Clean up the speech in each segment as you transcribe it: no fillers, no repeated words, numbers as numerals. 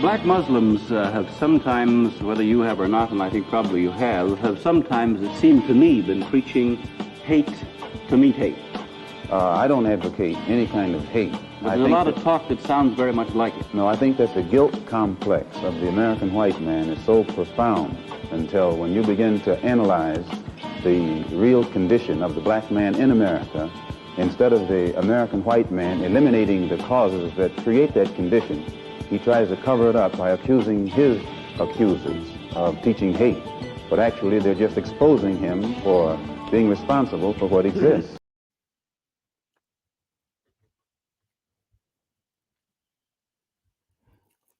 Black Muslims have sometimes, whether you have or not, and I think probably you have sometimes, it seemed to me, been preaching hate to meet hate. I don't advocate any kind of hate. There's a lot of talk that sounds very much like it. No, I think that the guilt complex of the American white man is so profound until when you begin to analyze the real condition of the black man in America, instead of the American white man eliminating the causes that create that condition, he tries to cover it up by accusing his accusers of teaching hate. But actually, they're just exposing him for being responsible for what exists.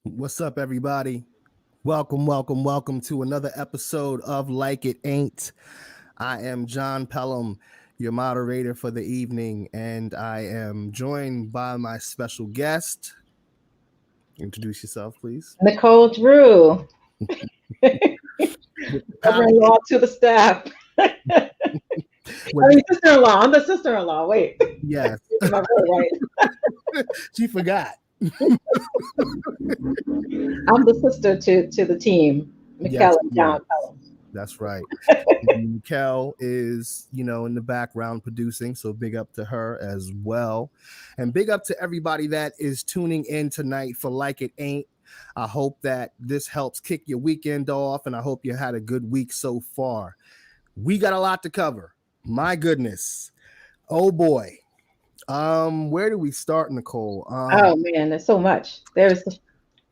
What's up, everybody? Welcome to another episode of Like It Ain't. I am John Pellum, your moderator for the evening, and I am joined by my special guest. Introduce yourself, please. Nicole Drew. Brother-in-law to the staff. Sister-in-law. I'm the sister-in-law. Wait. Yes. Right. She forgot. I'm the sister to the team, Nicole and John Pellum. That's right. Nicole is, in the background producing, so big up to her as well. And big up to everybody that is tuning in tonight for Like It Ain't. I hope that this helps kick your weekend off, and I hope you had a good week so far. We got a lot to cover. My goodness. Oh boy. Where do we start, Nicole? Oh man, there's so much.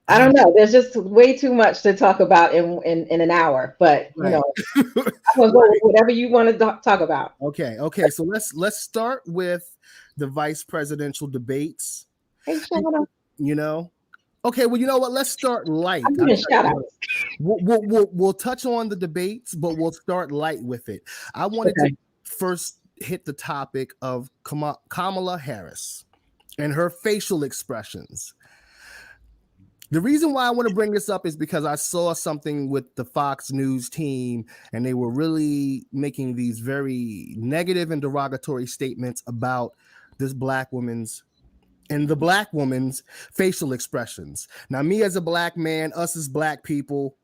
I don't know. There's just way too much to talk about in an hour. But right. I'm gonna go with whatever you want to talk about. Okay. So let's start with the vice presidential debates. Hey, Okay. Well, you know what? Let's start light. I'm doing shout outs. We'll touch on the debates, but we'll start light with it. I wanted to first hit the topic of Kamala Harris and her facial expressions. The reason why I want to bring this up is because I saw something with the Fox News team, and they were really making these very negative and derogatory statements about this black woman's facial expressions. Now, me as a black man, us as black people,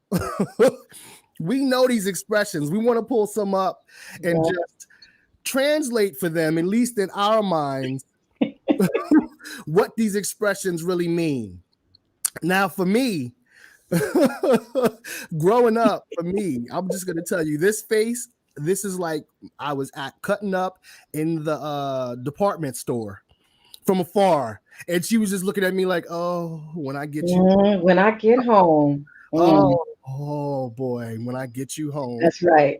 we know these expressions. We want to pull some up and just translate for them, at least in our minds, what these expressions really mean. Now, for me, growing up, I'm just going to tell you, this face, this is like I was cutting up in the department store from afar. And she was just looking at me like, oh, when I get you. When I get home. Oh, boy, when I get you home. That's right.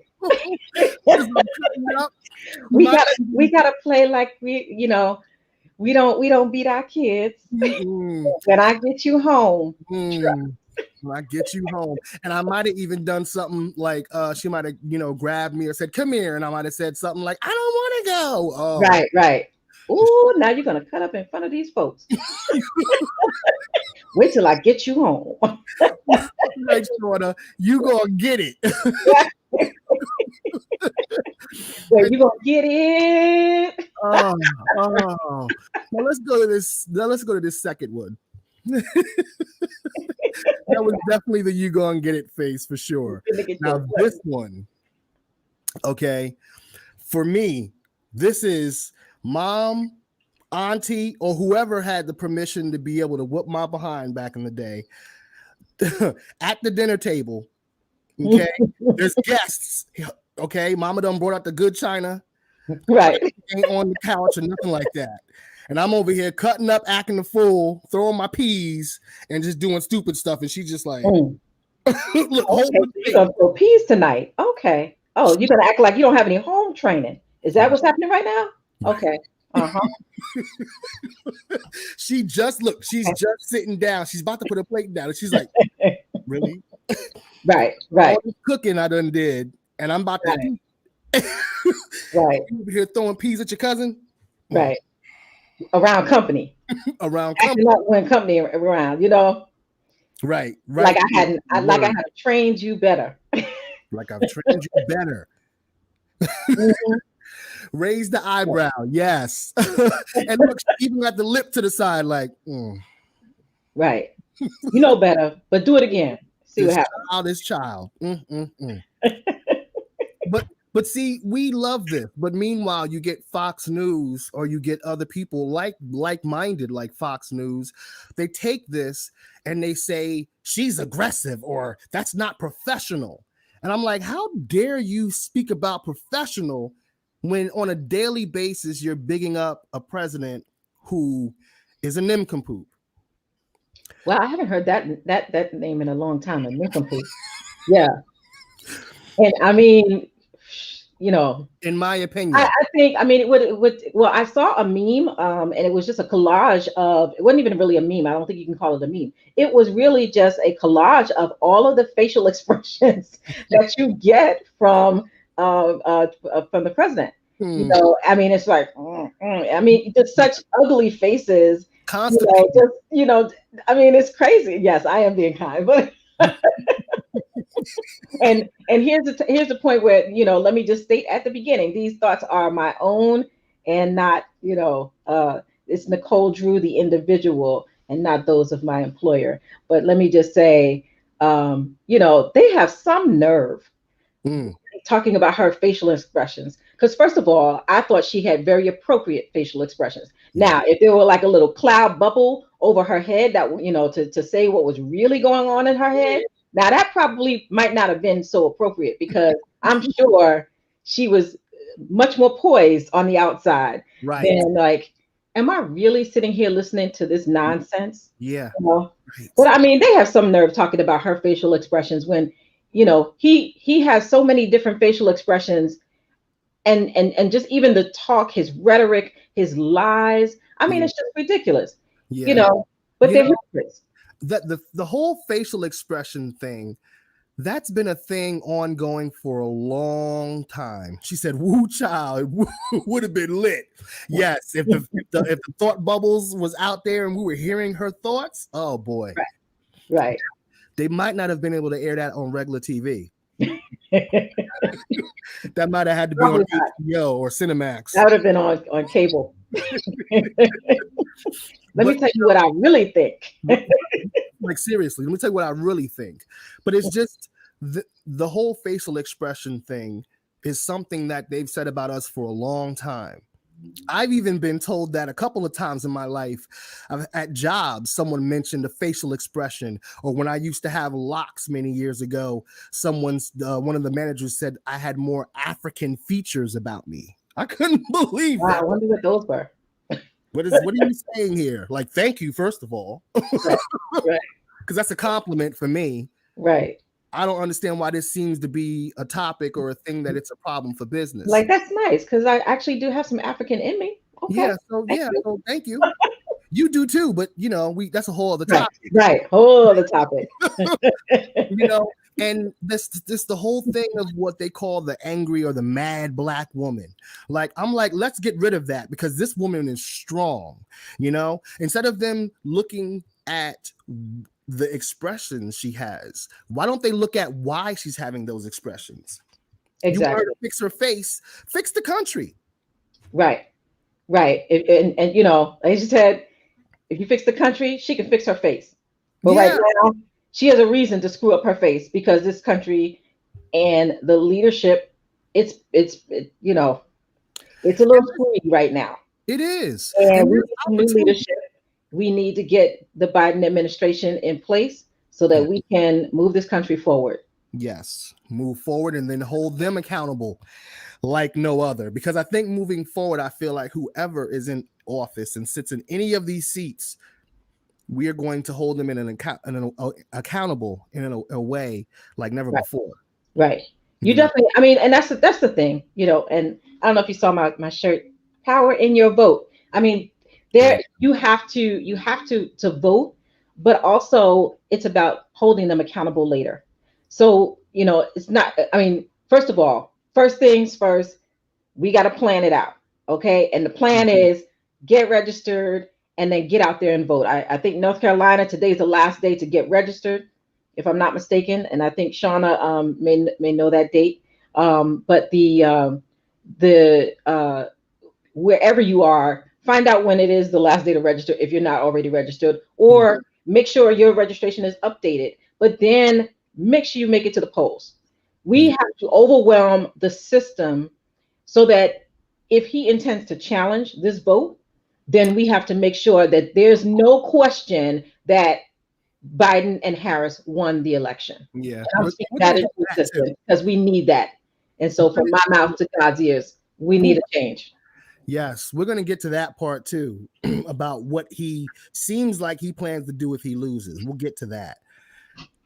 we gotta play like we don't beat our kids. When I get you home. When I get you home. And I might have even done something like she might have, grabbed me or said, come here. And I might have said something like, I don't want to go. Oh. Right. Ooh, now you're gonna cut up in front of these folks. Wait till I get you home. Make sure you gonna get it. Wait, you gonna get it? Now let's go to this. Now let's go to this second one. That was definitely the you gonna get it face for sure. Now this one, okay, for me, this is mom, auntie, or whoever had the permission to be able to whoop my behind back in the day at the dinner table. Okay, there's guests. Okay, mama done brought out the good china, right? Ain't on the couch or nothing like that. And I'm over here cutting up, acting the fool, throwing my peas, and just doing stupid stuff. And she's just like, look, you're gonna throw peas tonight. Okay. Oh, you're gonna act like you don't have any home training. Is that what's happening right now? Okay. She's just sitting down. She's about to put a plate down. And she's like, really? Right. All the cooking I done did. And I'm about to eat. Right. You over here throwing peas at your cousin? Right. Around company. Acting up when company around, Right. Like I had trained you better. Like I've trained you better. Mm-hmm. Raise the eyebrow, yes. And look, even got the lip to the side, like, Right. You know better, but do it again. See what happens. This child. But see, we love this. But meanwhile, you get Fox News or you get other people like-minded like Fox News. They take this and they say she's aggressive or that's not professional. And I'm like, how dare you speak about professional when on a daily basis you're bigging up a president who is a nincompoop? Well, I haven't heard that name in a long time, a nincompoop. Yeah. And I mean, in my opinion, I think, I mean, well, I saw a meme, and it was just a collage of, it wasn't even really a meme. I don't think you can call it a meme. It was really just a collage of all of the facial expressions that you get from the president. I mean, it's like, I mean, just such ugly faces. I mean, it's crazy. Yes, I am being kind, but and here's the point where, let me just state at the beginning, these thoughts are my own and not, it's Nicole Drew, the individual, and not those of my employer. But let me just say, they have some nerve talking about her facial expressions. Because first of all, I thought she had very appropriate facial expressions. Now, if there were like a little cloud bubble over her head that, to say what was really going on in her head, now that probably might not have been so appropriate, because I'm sure she was much more poised on the outside than like, am I really sitting here listening to this nonsense? Yeah. But I mean, they have some nerve talking about her facial expressions when, he has so many different facial expressions, and just even the talk, his rhetoric, his lies. I mean, it's just ridiculous. But they're hypocrites. The whole facial expression thing, that's been a thing ongoing for a long time. She said, "Woo, child, would have been lit." Yes, if the thought bubbles was out there and we were hearing her thoughts, oh boy, right. They might not have been able to air that on regular TV. That might have had to be on HBO or Cinemax. That would have been on cable. Let me tell you what I really think. Like, seriously, let me tell you what I really think. But it's just the whole facial expression thing is something that they've said about us for a long time. I've even been told that a couple of times in my life. At jobs, someone mentioned a facial expression, or when I used to have locks many years ago, one of the managers said I had more African features about me. I couldn't believe that. I wonder what those were. What are you saying here? Like, thank you, first of all. Right. Because that's a compliment for me. Right. I don't understand why this seems to be a topic or a thing that it's a problem for business. Like, that's nice, because I actually do have some African in me. Okay. Yeah, so thank you. You do too, but that's a whole other topic. Right. Whole other topic. And this the whole thing of what they call the angry or the mad black woman. Like, I'm like, let's get rid of that, because this woman is strong. Instead of them looking at the expressions she has, why don't they look at why she's having those expressions? Exactly. You want her to fix her face, fix the country. Right. And as you said, if you fix the country, she can fix her face. But right now, she has a reason to screw up her face, because this country and the leadership, it's a little screwy right now. It is. And we need new leadership. We need to get the Biden administration in place so that we can move this country forward. Yes, move forward and then hold them accountable like no other. Because I think moving forward, I feel like whoever is in office and sits in any of these seats, we are going to hold them accountable in a way like never before. Right. You definitely. I mean, and that's the thing. And I don't know if you saw my shirt. Power in your vote. I mean, you have to vote, but also it's about holding them accountable later. So, it's not, I mean, first of all, first things first, we got to plan it out. Okay. And the plan is get registered and then get out there and vote. I think North Carolina, today's the last day to get registered, if I'm not mistaken. And I think Shauna may know that date. But wherever you are, find out when it is the last day to register if you're not already registered, or make sure your registration is updated, but then make sure you make it to the polls. We have to overwhelm the system so that if he intends to challenge this vote, then we have to make sure that there's no question that Biden and Harris won the election. Yeah. And I'm speaking that into existence because we need that. And so from my mouth to God's ears, we need a change. Yes, we're going to get to that part too, about what he seems like he plans to do if he loses. We'll get to that.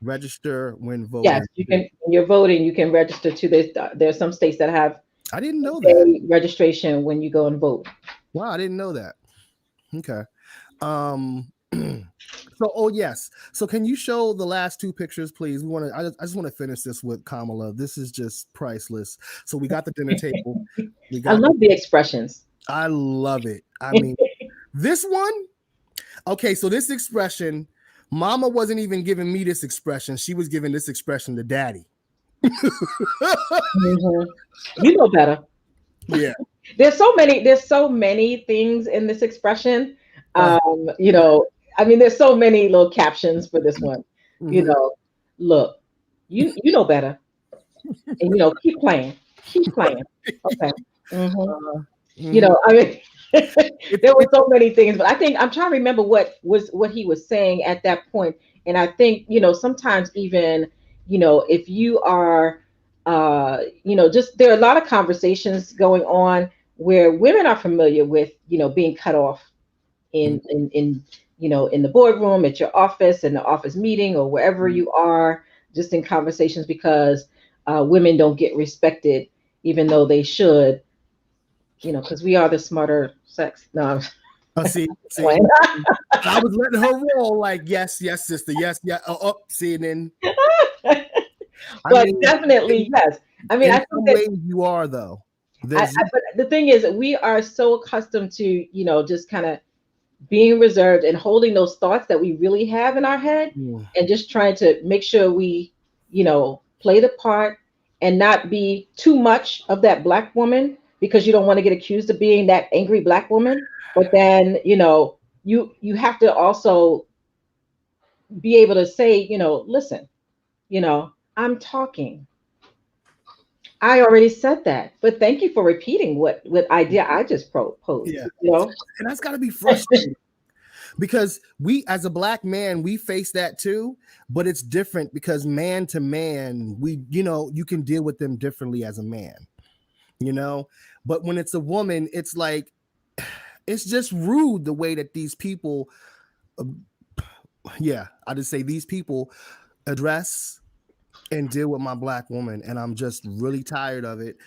Register when voting. Yes, you can. When you're voting, you can register to this. There are some states that have. I didn't know that Registration when you go and vote. Wow, I didn't know that. Okay. So, oh yes. So, can you show the last two pictures, please? We want to. I just want to finish this with Kamala. This is just priceless. So, we got the dinner table. I love the expressions. I love it. I mean, this one. Okay, so this expression, Mama wasn't even giving me this expression. She was giving this expression to Daddy. Mm-hmm. You know better. Yeah. There's so many things in this expression. You know, I mean, there's so many little captions for this one. Mm-hmm. You know, look, you know better, and you know, keep playing. Okay. Mm-hmm. You know, I mean, there were so many things, but I think I'm trying to remember what he was saying at that point. And I think, you know, sometimes even, you know, if you are, you know, just there are a lot of conversations going on where women are familiar with, you know, being cut off in you know, in the boardroom, at your office, in the office meeting, or wherever you are, just in conversations, because women don't get respected, even though they should. You know, because we are the smarter sex. No. See. I was letting her roll like, yes, sister, yes, yeah. See, and then. But definitely, yes. I mean, I think that you are though. But the thing is, we are so accustomed to, you know, just kind of being reserved and holding those thoughts that we really have in our head, and just trying to make sure we, you know, play the part and not be too much of that Black woman, because you don't want to get accused of being that angry Black woman. But then, you know, you have to also be able to say, you know, listen, you know, I'm talking. I already said that, but thank you for repeating what idea I just proposed. Yeah. You know, and that's got to be frustrating because we, as a Black man, we face that too. But it's different because man to man, we, you know, you can deal with them differently as a man. You know, but when it's a woman, it's like, it's just rude the way that these people, I just say these people address and deal with my Black woman. And I'm just really tired of it.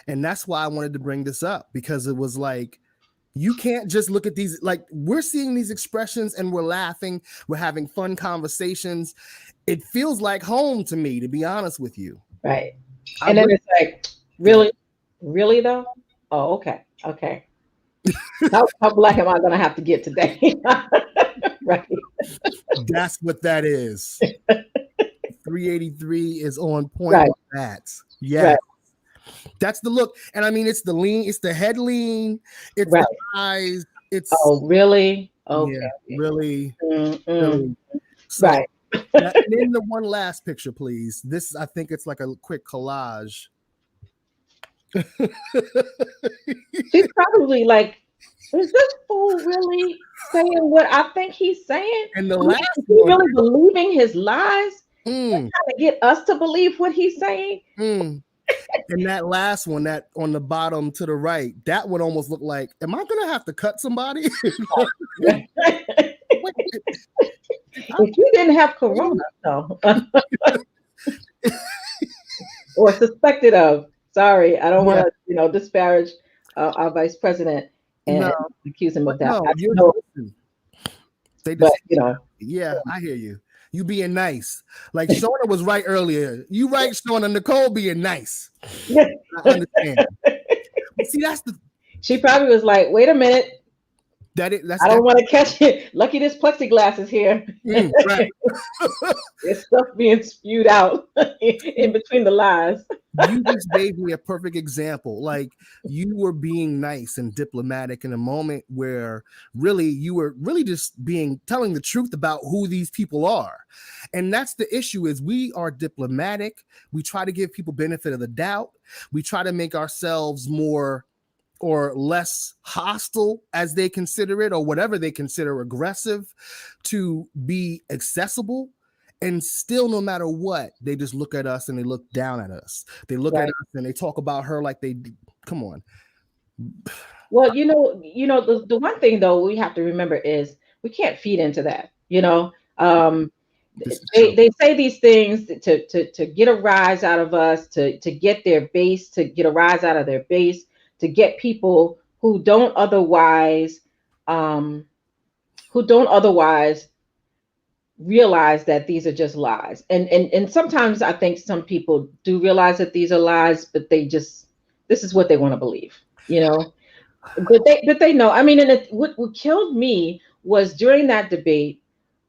And that's why I wanted to bring this up, because it was like, you can't just look at these, like, we're seeing these expressions and we're laughing, we're having fun conversations. It feels like home to me, to be honest with you. Right. And then it's like, really though? Oh, okay. How Black am I going to have to get today? Right. That's what that is. 383 is on point with that. Yeah. Right. That's the look. And I mean, it's the lean, it's the head lean, it's the eyes. It's really? Okay. Yeah, really. Really. So, right. And then the one last picture, please. This, I think it's like a quick collage. She's probably like, is this fool really saying what I think he's saying? And the last is he really believing his lies? Trying to get us to believe what he's saying. And that last one, that on the bottom to the right, that would almost look like, am I gonna have to cut somebody? If you didn't have corona, no. Or suspected of. Sorry, I don't want to, you know, disparage our vice president and accuse him of that. But you know, I hear you. You being nice, like Shauna was right earlier. You right, Shauna. Nicole being nice. I understand. See, that's the. She probably was like, "Wait a minute, That's I don't want to catch it. Lucky this plexiglass is here. right. There's stuff being spewed out in between the lies. You just gave me a perfect example. Like, you were being nice and diplomatic in a moment where really you were really just telling the truth about who these people are. And that's the issue, is we are diplomatic. We try to give people benefit of the doubt. We try to make ourselves more or less hostile, as they consider it, or whatever they consider aggressive, to be accessible. And still, no matter what, they just look at us and they look down at us. They look at us and they talk about her like they, come on. Well, the one thing though we have to remember is we can't feed into that. They say these things to get a rise out of us, to get their base, to get a rise out of their base, to get people who don't otherwise realize that these are just lies. And sometimes I think some people do realize that these are lies, but this is what they want to believe, but they know. I mean, and what killed me was during that debate,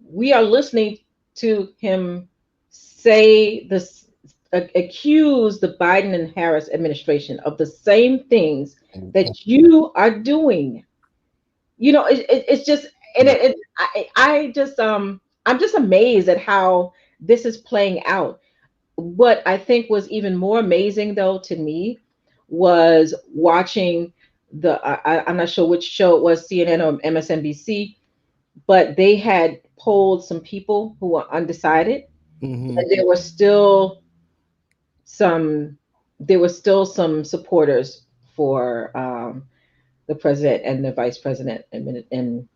we are listening to him say this, accuse the Biden and Harris administration of the same things that you are doing. It's just, and I'm just amazed at how this is playing out. What I think was even more amazing, though, to me, was watching I'm not sure which show it was, CNN or MSNBC, but they had polled some people who were undecided, and there were still some supporters for the president and the vice president, and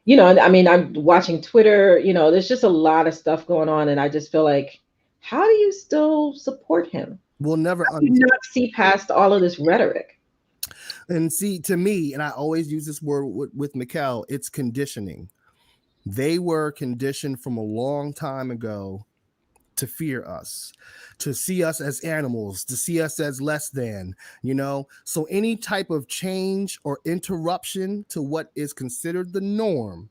I mean, I'm watching Twitter, there's just a lot of stuff going on, and I just feel like, how do you still support him? We'll never not see past all of this rhetoric. And see, to me, and I always use this word with Nicole, it's conditioning. They were conditioned from a long time ago to fear us, to see us as animals, to see us as less than, So any type of change or interruption to what is considered the norm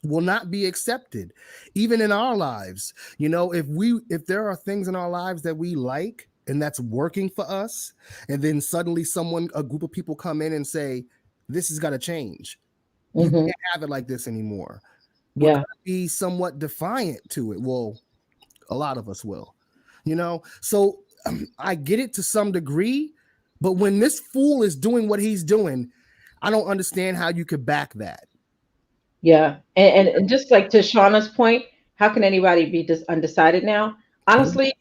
will not be accepted, even in our lives. If there are things in our lives that we like and that's working for us, and then suddenly a group of people come in and say, this has got to change. You can't have it like this anymore. We're going to be somewhat defiant to it. Well, a lot of us will, so I get it to some degree, but when this fool is doing what he's doing, I don't understand how you could back that. Yeah. And just like to Shauna's point, how can anybody be just undecided now? Honestly,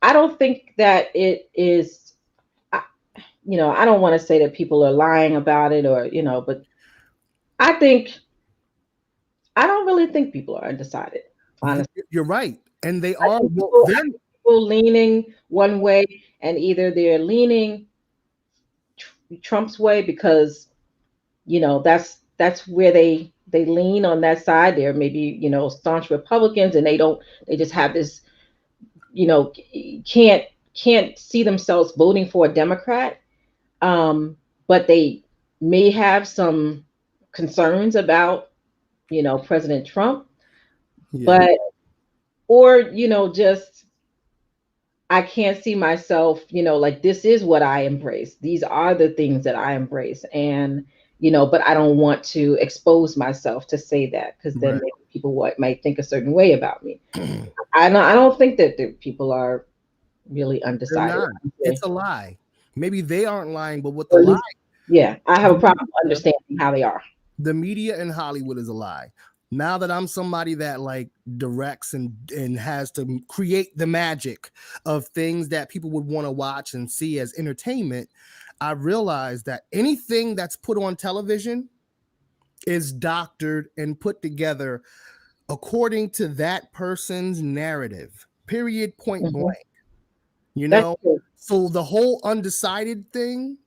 I don't think that it is, I don't want to say that people are lying about it or, but I don't really think people are undecided, honestly. You're right. And they are people leaning one way, and either they're leaning Trump's way because, that's where they lean on that side. They're maybe, staunch Republicans, and they just have this, can't see themselves voting for a Democrat. But they may have some concerns about, President Trump, or just, I can't see myself, like, this is what I embrace. These are the things that I embrace. And, but I don't want to expose myself to say that, because then maybe people might think a certain way about me. I don't think that the people are really undecided. It's a lie. Maybe they aren't lying, but what the lie? Yeah, I have a problem understanding how they are. The media in Hollywood is a lie. Now that I'm somebody that directs and has to create the magic of things that people would want to watch and see as entertainment, I realize that anything that's put on television is doctored and put together according to that person's narrative, period, point blank. So the whole undecided thing,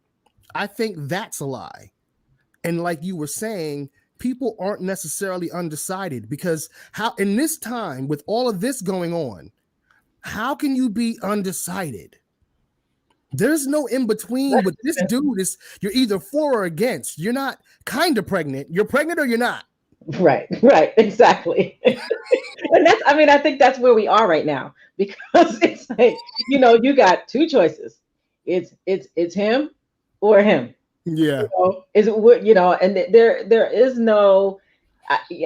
I think that's a lie. And like you were saying, people aren't necessarily undecided, because how in this time with all of this going on, how can you be undecided? There's no in between with this dude. Is you're either for or against. You're not kind of pregnant. You're pregnant or you're not. Right, exactly. And that's, I mean, I think that's where we are right now, because it's like, you got two choices. It's him or him. Yeah. Is it what, and there is no,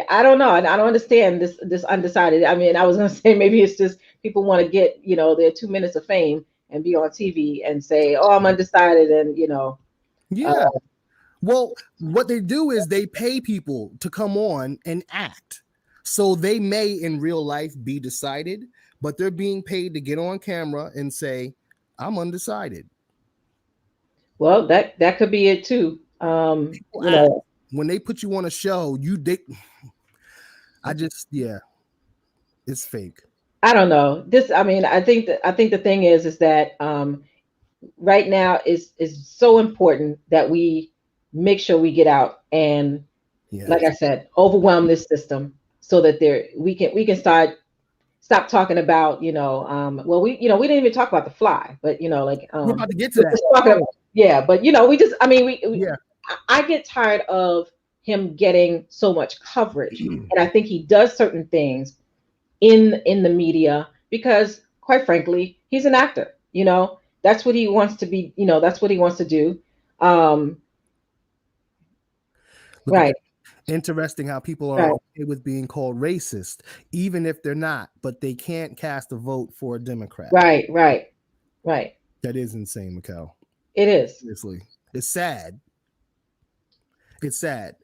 I don't know. And I don't understand this undecided. I mean, I was going to say, maybe it's just people want to get, their 2 minutes of fame and be on TV and say, oh, I'm undecided. And, yeah. Well, what they do is they pay people to come on and act. So they may in real life be decided, but they're being paid to get on camera and say, I'm undecided. Well, that could be it too. When they put you on a show, it's fake. I don't know. I think the thing is that right now is so important that we make sure we get out and, like I said, overwhelm this system so that we can stop talking about, well, we didn't even talk about the fly, but we're about to get to that. But I get tired of him getting so much coverage, and I think he does certain things in the media because, quite frankly, he's an actor. That's what he wants to be. That's what he wants to do. Right. Interesting how people are okay with being called racist, even if they're not, but they can't cast a vote for a Democrat. Right. That is insane, Nicole. It is. Seriously. It's sad. It's sad.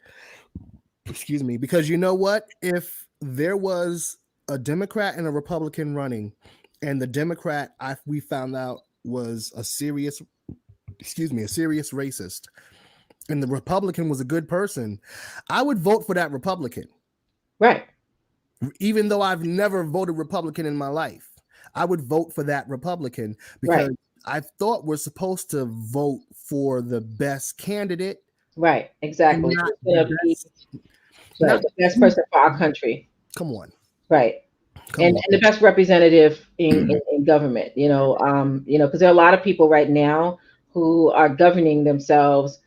Excuse me, because you know what? If there was a Democrat and a Republican running, and the Democrat we found out was a serious racist, and the Republican was a good person, I would vote for that Republican. Right. Even though I've never voted Republican in my life, I would vote for that Republican because I thought we're supposed to vote for the best candidate. Right. Exactly. The best person for our country. Come on. Right. And the best representative in government, because there are a lot of people right now who are governing themselves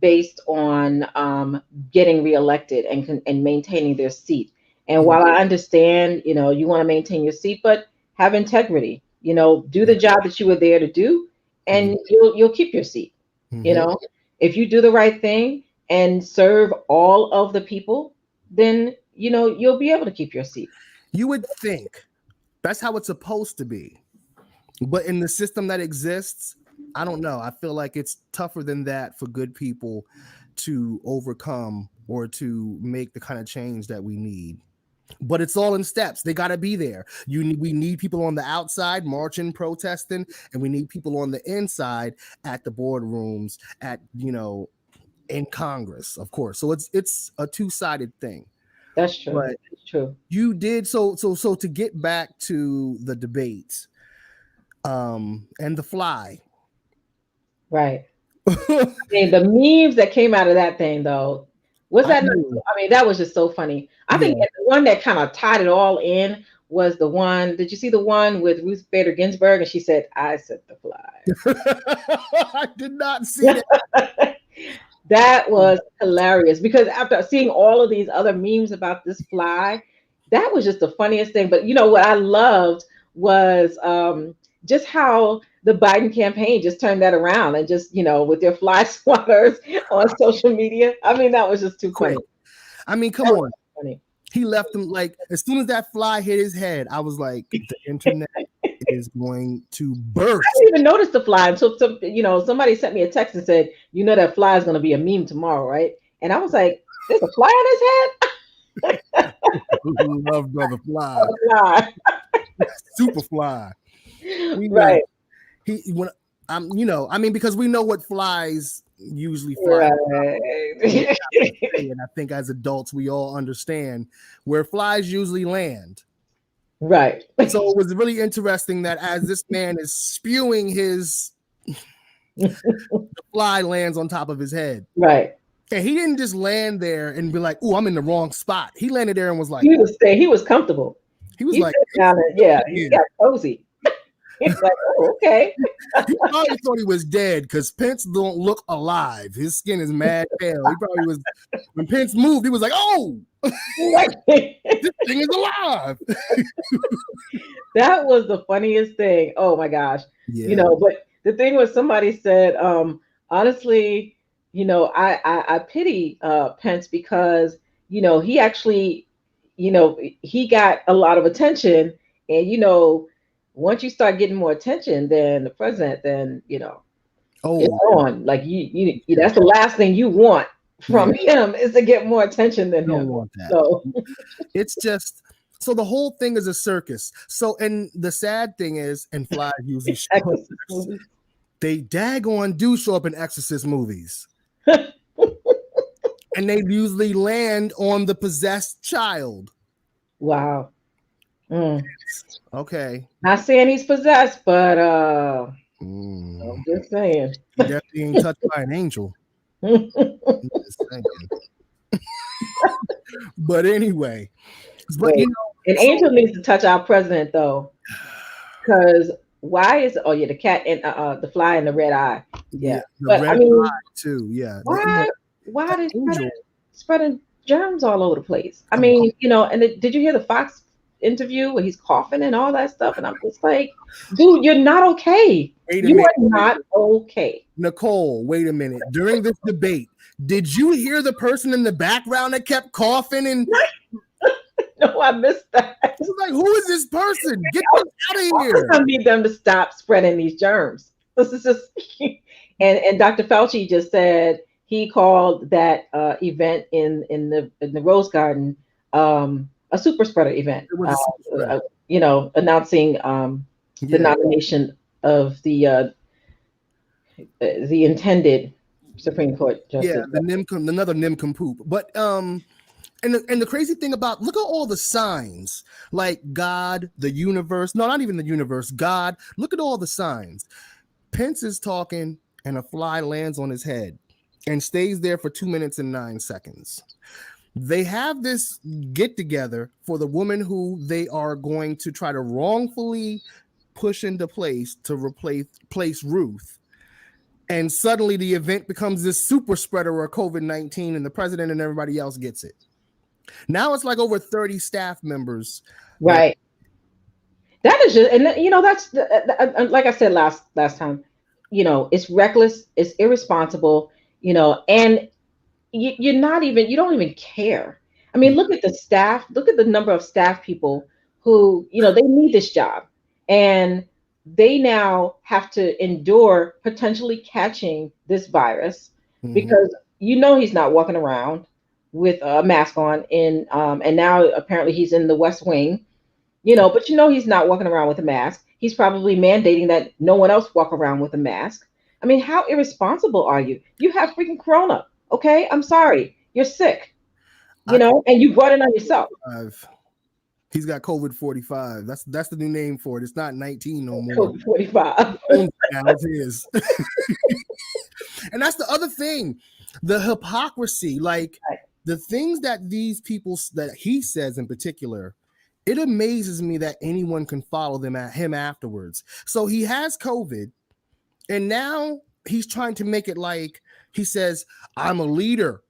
based on getting reelected and maintaining their seat. And while I understand, you want to maintain your seat, but have integrity, do the job that you were there to do, and you'll keep your seat. If you do the right thing and serve all of the people, then, you'll be able to keep your seat. You would think that's how it's supposed to be. But in the system that exists, I don't know. I feel like it's tougher than that for good people to overcome or to make the kind of change that we need. But it's all in steps. They got to be there. We need people on the outside marching, protesting, and we need people on the inside at the boardrooms, in Congress, of course. So it's a two-sided thing. That's true. But that's true. You did so to get back to the debates, and the fly. Right. I mean, the memes that came out of that thing, though, that was just so funny. I think the one that kind of tied it all in was the one. Did you see the one with Ruth Bader Ginsburg? And she said, "I set the fly." I did not see that. That was hilarious because after seeing all of these other memes about this fly, that was just the funniest thing. But what I loved was just how the Biden campaign just turned that around and just, with their fly swatters on social media. I mean, that was just too funny. I mean, come on. Funny. He left them as soon as that fly hit his head, I was like, the internet is going to burst. I didn't even notice the fly until somebody sent me a text and said, that fly is going to be a meme tomorrow, right? And I was like, there's a fly on his head? Love brother fly. Super fly. Right. Because we know what flies usually fly. Right. And I think as adults, we all understand where flies usually land. Right. So it was really interesting that as this man is spewing the fly lands on top of his head. Right. And he didn't just land there and be like, "Oh, I'm in the wrong spot." He landed there and was like, he was comfortable. He was he got cozy. He's like, oh, okay. He probably thought he was dead because Pence don't look alive. His skin is mad pale. He probably was. When Pence moved, he was like, "Oh, this thing is alive." That was the funniest thing. Oh my gosh. Yeah. You know, but the thing was somebody said, honestly, you know, I pity Pence because, you know, he actually, you know, he got a lot of attention. And, you know, once you start getting more attention than the president, then, you know, it's on. Like you that's the last thing you want from him is to get more attention than Don't him. want that. So it's just so the whole thing is a circus. So, and the sad thing is, and Fly usually shows, they daggone do show up in Exorcist movies. And they usually land on the possessed child. Wow. Okay. Not saying he's possessed, but I'm just saying. He definitely ain't touched by an angel. Just saying. But anyway. But, you know, an angel needs to touch our president though. Because why is the cat and the fly in the red eye? Yeah. The red eye too. Yeah. Why is spreading germs all over the place? I mean, you know, and did you hear the Fox interview where he's coughing and all that stuff? And I'm just like, dude, you're not okay. You are not okay. Nicole, wait a minute. During this debate, did you hear the person in the background that kept coughing and no, I missed that. I was like, who is this person? Get them out of here. I need them to stop spreading these germs. This is just and Dr. Fauci just said he called that event in the Rose Garden a super spreader event. You know, announcing the nomination of the intended Supreme Court justice. Yeah, another nincompoop. But and the crazy thing about, look at all the signs, like God, the universe. No, not even the universe. God. Look at all the signs. Pence is talking, and a fly lands on his head and stays there for 2 minutes and 9 seconds. They have this get together for the woman who they are going to try to wrongfully push into place to replace Ruth. And suddenly the event becomes this super spreader of COVID-19, and the president and everybody else gets it. Now it's like over 30 staff members. Right. That is just, and you know, that's like I said last time, you know, it's reckless, it's irresponsible, you know, and you don't even care. I mean, look at the staff, look at the number of staff people who, you know, they need this job and they now have to endure potentially catching this virus because, you know, he's not walking around with a mask on and now apparently he's in the West Wing, you know, but you know, he's not walking around with a mask. He's probably mandating that no one else walk around with a mask. I mean, how irresponsible are you? You have freaking corona. Okay, I'm sorry. You're sick, you know, and you brought it on yourself. He's got COVID 45. That's the new name for it. It's not 19 no more. COVID 45. Now it is. And that's the other thing, the hypocrisy, like the things that these people, that he says in particular, it amazes me that anyone can follow him afterwards. So he has COVID, and now he's trying to make it like, he says, I'm a leader.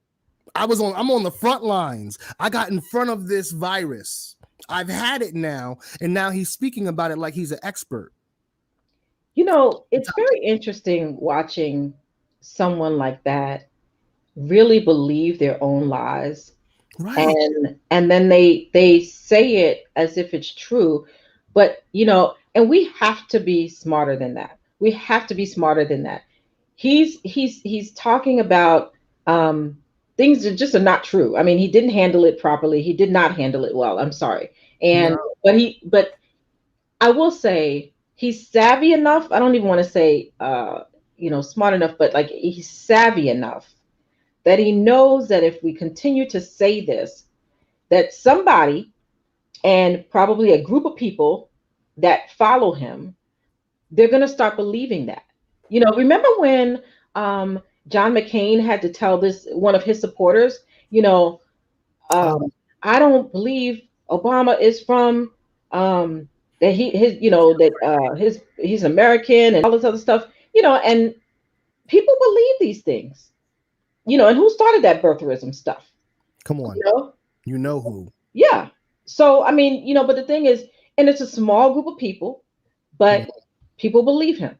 I'm on the front lines. I got in front of this virus. I've had it now. And now he's speaking about it like he's an expert. You know, it's very interesting watching someone like that really believe their own lies. Right. And then they say it as if it's true. But, you know, and we have to be smarter than that. We have to be smarter than that. He's talking about things that just are not true. I mean, he didn't handle it properly. He did not handle it well. I'm sorry. And but I will say he's savvy enough. I don't even want to say you know, smart enough, but like he's savvy enough that he knows that if we continue to say this, that somebody and probably a group of people that follow him, they're going to start believing that. You know, remember when John McCain had to tell one of his supporters, you know, I don't believe Obama is from that he's American and all this other stuff, and people believe these things, and who started that birtherism stuff? Come on. You know? You know who. Yeah. So, I mean, but the thing is, and it's a small group of people, but people believe him.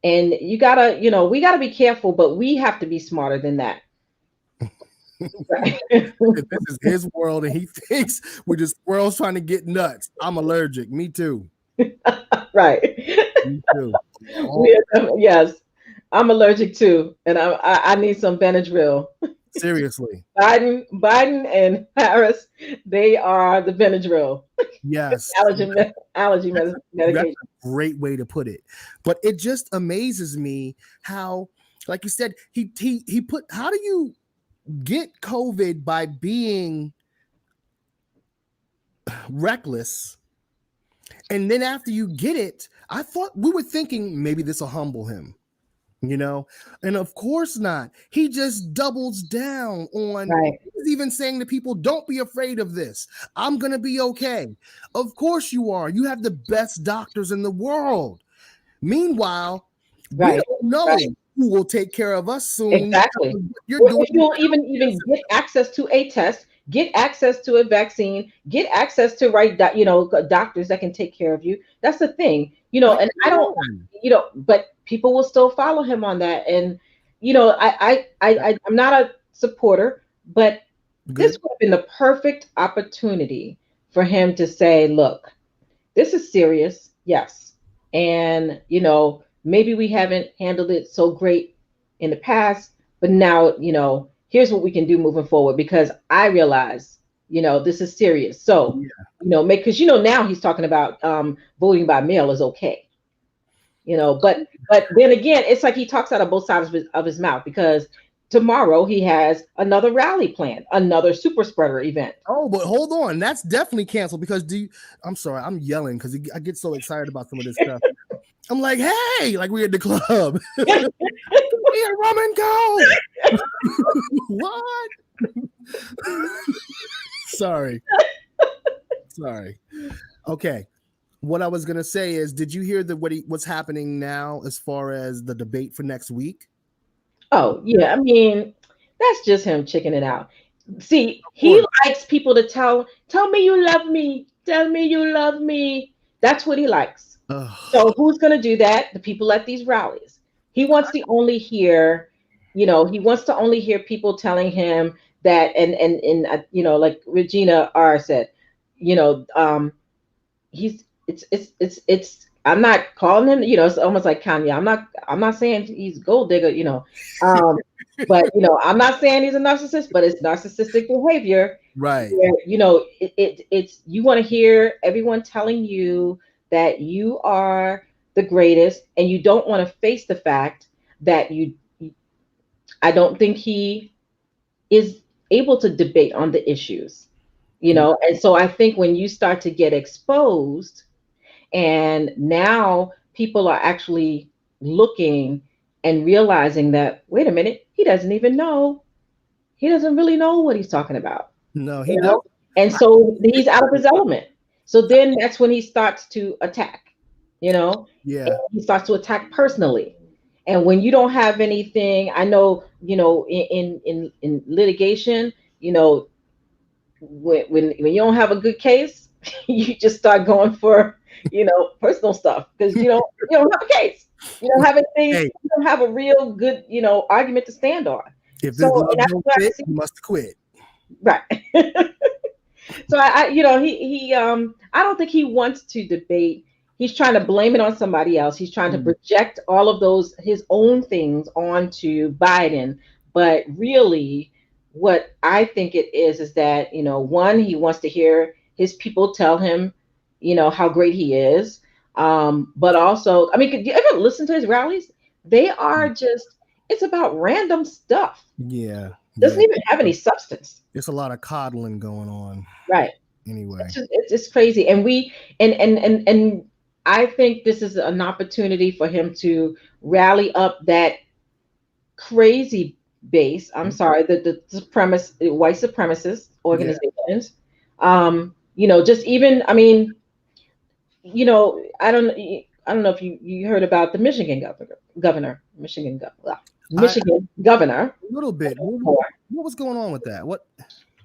And we gotta be careful, but we have to be smarter than that. Right. This is his world, and he thinks we're just squirrels trying to get nuts. I'm allergic. Me too. Right. Me too. Yes, I'm allergic too, and I need some Benadryl. Seriously. Biden and Harris, they are the Benadryl. Yes. Allergy medication. That's a great way to put it. But it just amazes me how, like you said, he put, how do you get COVID by being reckless? And then after you get it, I thought we were thinking maybe this will humble him, and of course not. He just doubles down on, right. He's even saying to people, don't be afraid of this. I'm going to be okay. Of course you are. You have the best doctors in the world. Meanwhile, we don't know who will take care of us soon. Exactly. You'll even get access to a test, get access to a vaccine, get access to doctors that can take care of you. That's the thing, and I don't, but people will still follow him on that. And I'm not a supporter, but this would have been the perfect opportunity for him to say, look, this is serious, yes, and maybe we haven't handled it so great in the past, but now, here's what we can do moving forward, because I realize, this is serious. So, because, now he's talking about voting by mail is okay. But then again, it's like he talks out of both sides of his mouth, because tomorrow he has another rally planned, another super spreader event. Oh, but hold on. That's definitely canceled, because I'm sorry, I'm yelling because I get so excited about some of this stuff. I'm like, hey, like we're at the club. Here, rum and go. What? Sorry. Okay. What I was gonna say is, did you hear what's happening now as far as the debate for next week? Oh yeah, I mean, that's just him chicking it out. See, he likes people to tell me you love me, tell me you love me. That's what he likes. So who's gonna do that? The people at these rallies. He wants to only hear, people telling him that, and like Regina R said, it's I'm not calling him, it's almost like Kanye. I'm not saying he's gold digger, but I'm not saying he's a narcissist, but it's narcissistic behavior. Right. Where, it's you want to hear everyone telling you that you are the greatest, and you don't want to face the fact that I don't think he is able to debate on the issues, and so I think when you start to get exposed, and now people are actually looking and realizing that, wait a minute, he doesn't really know what he's talking about. No, he doesn't. And so he's out of his element. So then that's when he starts to attack, Yeah. He starts to attack personally. And when you don't have anything, I know, in litigation, when you don't have a good case, you just start going for, personal stuff, because you don't have a case. You don't have anything. Hey. You don't have a real good, argument to stand on. If this love don't fit, you must quit. Right. So I don't think he wants to debate. He's trying to blame it on somebody else. He's trying to project all of his own things onto Biden. But really, what I think it is that, one, he wants to hear his people tell him, how great he is. But also, I mean, could you ever listen to his rallies? They are it's about random stuff. Yeah. Doesn't even have any substance. There's a lot of coddling going on. Right. Anyway. It's crazy. And and I think this is an opportunity for him to rally up that crazy base. I'm sorry, the white supremacist organizations. Just even, I mean, I don't know if you heard about the Michigan Michigan governor. A little bit. What was going on with that? What?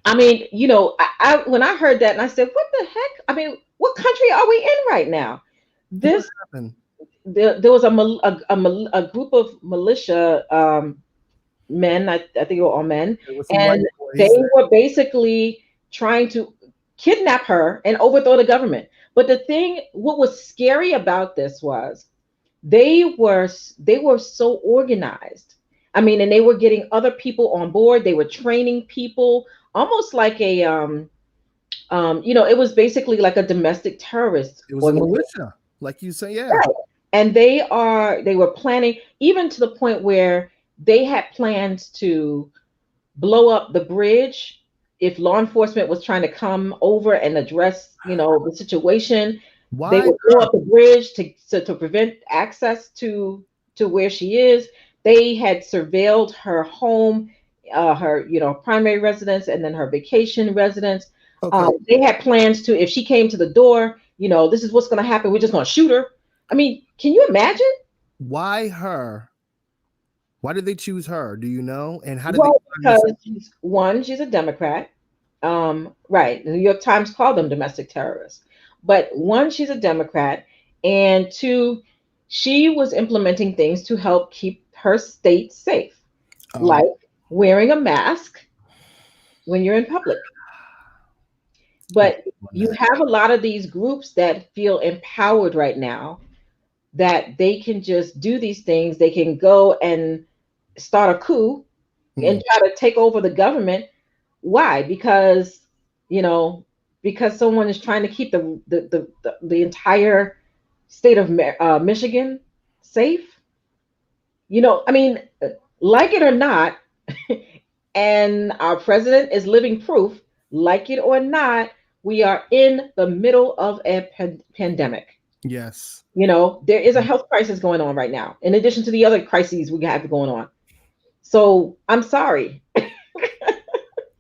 I mean, I when I heard that and I said, what the heck? I mean, what country are we in right now? This there was a group of militia men. I think they were all men, and they were basically trying to kidnap her and overthrow the government. But what was scary about this was they were so organized. I mean, and they were getting other people on board. They were training people, almost like it was basically like a domestic terrorist. It was a militia, like you say, yeah. Right. And they were planning, even to the point where they had plans to blow up the bridge if law enforcement was trying to come over and address, the situation. Why? They would blow up the bridge to prevent access to where she is. They had surveilled her home, her primary residence, and then her vacation residence. Okay. They had plans to, if she came to the door, this is what's going to happen. We're just going to shoot her. I mean, can you imagine? Why her? Why did they choose her? Do you know? And how did because she's a Democrat. Right. The New York Times called them domestic terrorists. But one, she's a Democrat, and two, she was implementing things to help keep her state safe, like wearing a mask when you're in public. But you have a lot of these groups that feel empowered right now that they can just do these things. They can go and start a coup and try to take over the government. Why? Because someone is trying to keep the entire state of Michigan safe. I mean, like it or not, and our president is living proof, like it or not, we are in the middle of a pandemic. Yes. There is a health crisis going on right now, in addition to the other crises we have going on. So I'm sorry.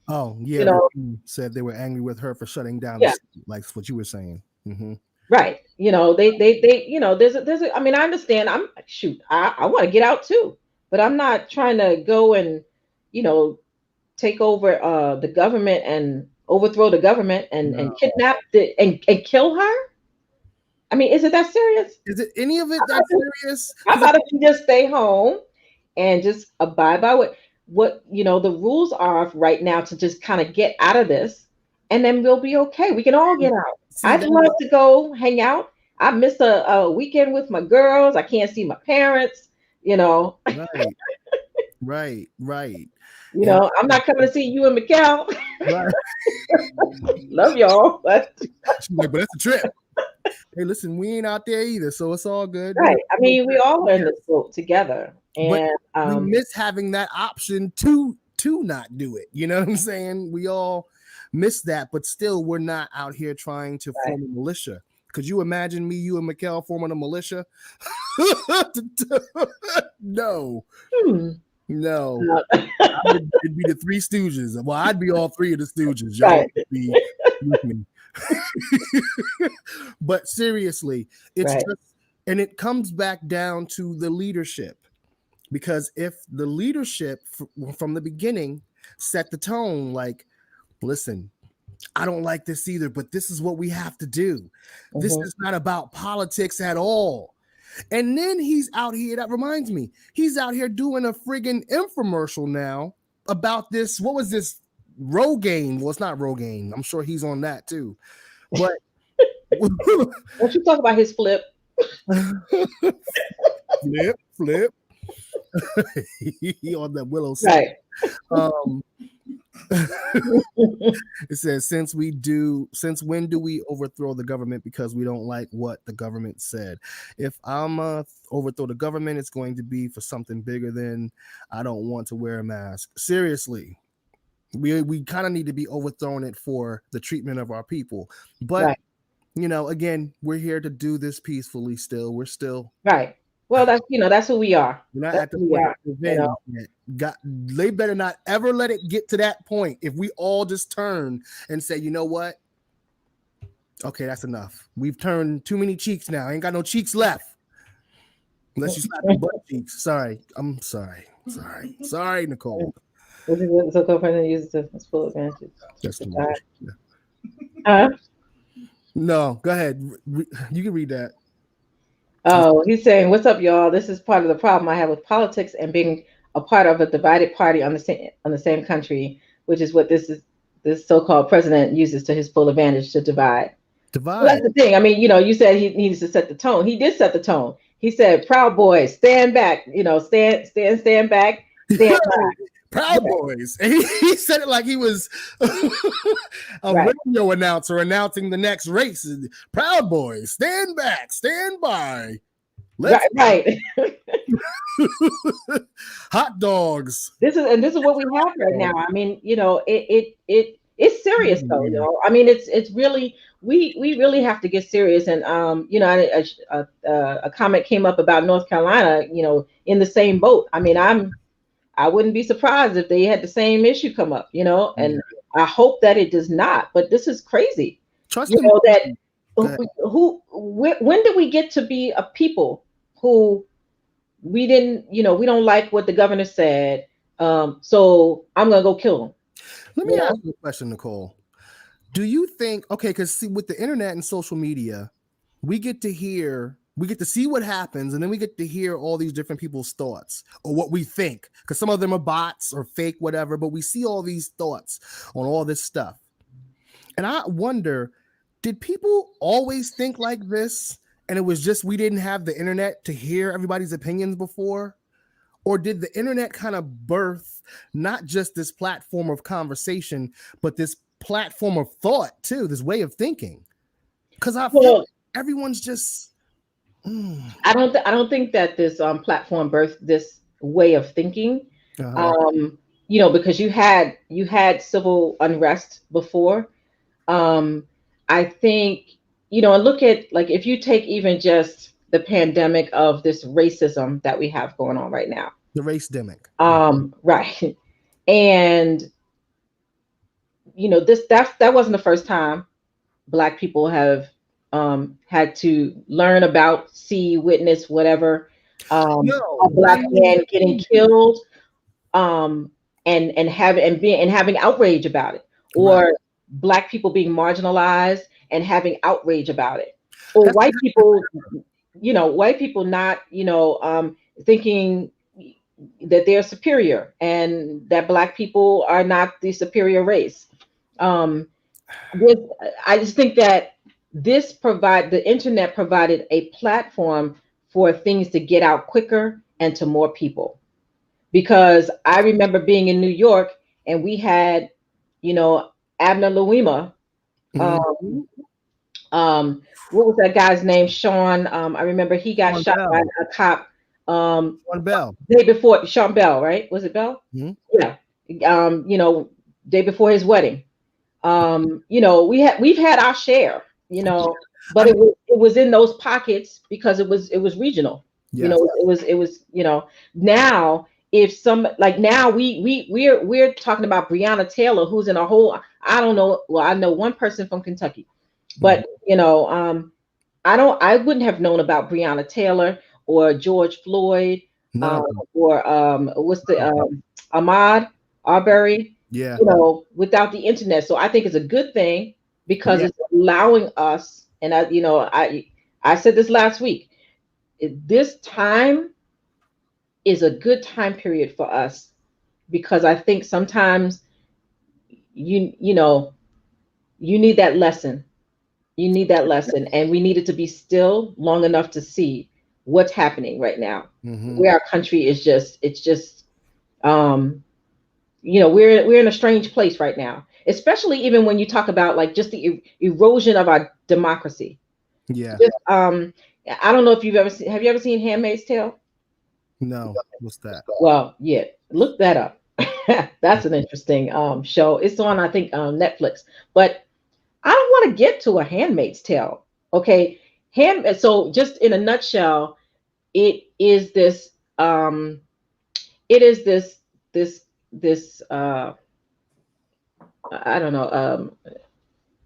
Oh, yeah. Said they were angry with her for shutting down, like what you were saying. Mm-hmm. Right. There's I mean, I understand. I want to get out too, but I'm not trying to go and, take over the government and overthrow the government and kidnap and kill her. I mean, is it that serious? Is it any of it that serious? How about if you just stay home and just abide by what the rules are right now to just kind of get out of this, and then we'll be okay. We can all get out. I'd love to go hang out. I missed a weekend with my girls. I can't see my parents, Right. I'm not coming to see you and Mikkel. Right. Love y'all. But that's a trip. Hey, listen, we ain't out there either, so it's all good. Right. I mean, we all are in this boat together. And we miss having that option to not do it. You know what I'm saying? We all miss that, but still we're not out here trying to form a militia. Could you imagine me, you, and Mikkel forming a militia? No. No. It'd be the Three Stooges. Well, I'd be all three of the Stooges. Y'all would be with me. But seriously, it's just, and it comes back down to the leadership. Because if the leadership from the beginning set the tone, like, listen, I don't like this either, but this is what we have to do. This is not about politics at all. And then he's out here, that reminds me, he's out here doing a friggin' infomercial now about this. What was this? Rogaine. Well, it's not Rogaine. I'm sure he's on that too. But don't you talk about his flip? Flip. He on that willow. Right. It says, since when do we overthrow the government because we don't like what the government said? If I'm overthrow the government, it's going to be for something bigger than I don't want to wear a mask. Seriously, we kind of need to be overthrowing it for the treatment of our people. But again, we're here to do this peacefully. We're still right. Well, that's who we are. We're not at the point. They better not ever let it get to that point. If we all just turn and say, you know what, Okay, that's enough. We've turned too many cheeks now. Ain't got no cheeks left. Unless you slap the butt cheeks. Sorry. I'm sorry. Sorry, Nicole. This is what the so-called president uses to his full advantage. That's too much. Yeah. Uh, No, go ahead. You can read that. oh, he's saying, "What's up, y'all? This is part of the problem I have with politics and being a part of a divided party on the same country, which is what this so-called president uses to his full advantage to divide." Well, that's the thing. I mean, you said he needs to set the tone. He did set the tone. He said, "Proud Boys, stand back. Stand back, stand back." Proud Boys. And he said it like he was a radio announcer announcing the next race. Proud Boys, stand back, stand by. Right. Hot dogs. This is what we have right now. I mean, it's serious though. I mean, it's really we really have to get serious. And a comment came up about North Carolina. In the same boat. I mean, I wouldn't be surprised if they had the same issue come up. And I hope that it does not. But this is crazy. Trust me. That when did we get to be a people who we didn't, we don't like what the governor said, so I'm gonna go kill him. Let me ask you a question, Nicole. Do you think, because see, with the internet and social media, we get to see what happens, and then we get to hear all these different people's thoughts or what we think, because some of them are bots or fake, whatever, but we see all these thoughts on all this stuff. And I wonder, did people always think like this? And it was just we didn't have the internet to hear everybody's opinions before? Or did the internet kind of birth not just this platform of conversation, but this platform of thought too, this way of thinking? Because I feel like everyone's just... I don't think that this platform birthed this way of thinking. Because you had civil unrest before. I think, and look at, like, if you take even just the pandemic of this racism that we have going on right now. The race-demic. Right. And, that wasn't the first time Black people have had to learn about, see, witness, whatever, a Black man getting killed, and having outrage about it, or Black people being marginalized and having outrage about it, or white people not, thinking that they're superior and that Black people are not the superior race. I just think that the internet provided a platform for things to get out quicker and to more people. Because I remember being in New York and we had, Abner Louima. What was that guy's name? Sean. I remember he got shot by a cop. Sean Bell. Day before, Sean Bell, right? Was it Bell? Mm-hmm. Yeah. Day before his wedding. We've had our share, but it was in those pockets because it was regional. Yes. It was now if now we're talking about Breonna Taylor, who's in a whole, I don't know. Well, I know one person from Kentucky, but I wouldn't have known about Breonna Taylor or George Floyd, or what's the Ahmaud Arbery, without the internet. So I think it's a good thing because it's allowing us, and I said this last week, this time is a good time period for us, because I think sometimes you need that lesson. You need that lesson, and we needed to be still long enough to see what's happening right now. Mm-hmm. Where our country is we're in a strange place right now, especially even when you talk about like just the erosion of our democracy. Yeah. I don't know if have you ever seen Handmaid's Tale? No. What's that? Well, yeah, look that up. That's an interesting show. It's on, I think, Netflix. But I don't want to get to a Handmaid's Tale. Okay. So just in a nutshell, it is this I don't know,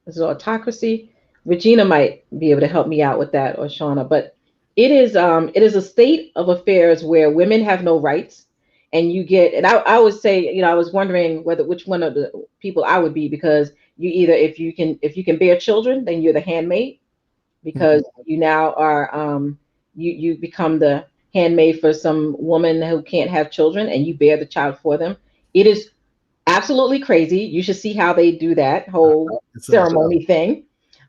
is it autocracy? Regina might be able to help me out with that, or Shauna, but it is a state of affairs where women have no rights, and you get, and I would say, I was wondering whether which one of the people I would be, because you either, if you can bear children, then you're the handmaid, because you now are you become the handmaid for some woman who can't have children, and you bear the child for them. It is absolutely crazy. You should see how they do that whole ceremony thing.